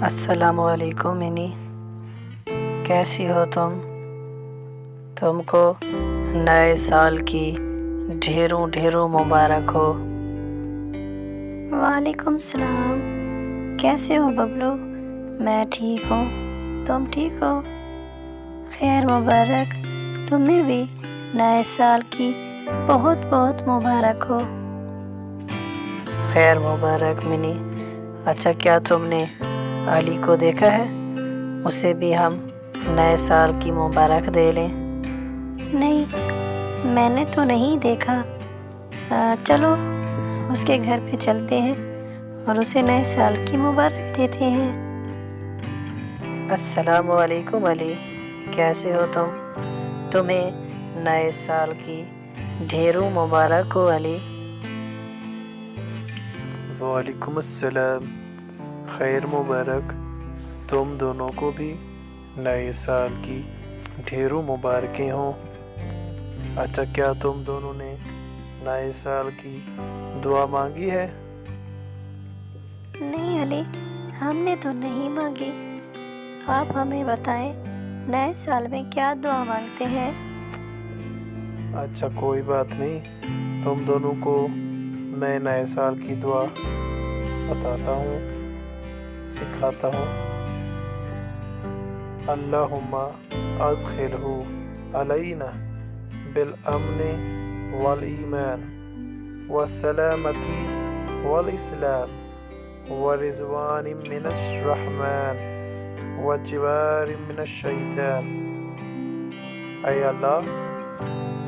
السلام علیکم منی، کیسی ہو تم کو نئے سال کی ڈھیروں ڈھیروں مبارک ہو۔ وعلیکم السلام، کیسے ہو ببلو؟ میں ٹھیک ہوں، تم ٹھیک ہو؟ خیر مبارک، تمہیں بھی نئے سال کی بہت بہت مبارک ہو۔ خیر مبارک منی۔ اچھا، کیا تم نے علی کو دیکھا ہے؟ اسے بھی ہم نئے سال کی مبارک دے لیں۔ نہیں، میں نے تو نہیں دیکھا۔ چلو اس کے گھر پہ چلتے ہیں اور اسے نئے سال کی مبارک دیتے ہیں۔ السلام علیکم علی، کیسے ہو تمہیں نئے سال کی ڈھیروں مبارک ہو علی۔ وعلیکم السلام، خیر مبارک، تم دونوں کو بھی نئے سال کی ڈھیروں مبارکیں ہوں۔ اچھا، کیا تم دونوں نے نئے سال کی دعا مانگی ہے؟ نہیں علی، ہم نے تو نہیں مانگی۔ آپ ہمیں بتائیں نئے سال میں کیا دعا مانگتے ہیں؟ اچھا، کوئی بات نہیں، تم دونوں کو میں نئے سال کی دعا بتاتا ہوں، سکھاتا ہوں۔ اللہم ادخلہ علینا بالامن والایمان والسلامۃ والاسلام ورضوان من الرحمن وجوار من الشیطان۔ اے اللہ،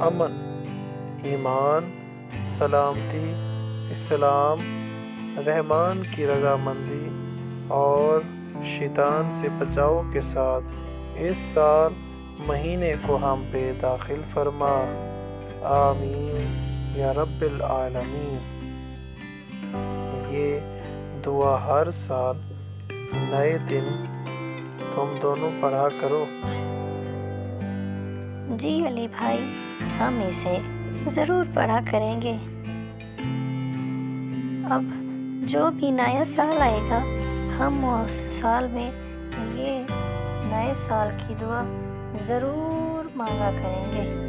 امن، ایمان، سلامتی، اسلام، رحمان کی رضامندی اور شیطان سے بچاؤ کے ساتھ اس سال مہینے کو ہم پہ داخل فرما، آمین یا رب العالمین۔ یہ دعا ہر سال نئے دن تم دونوں پڑھا کرو۔ جی علی بھائی، ہم اسے ضرور پڑھا کریں گے۔ اب جو بھی نیا سال آئے گا، ہم اس سال میں یہ نئے سال کی دعا ضرور مانگا کریں گے۔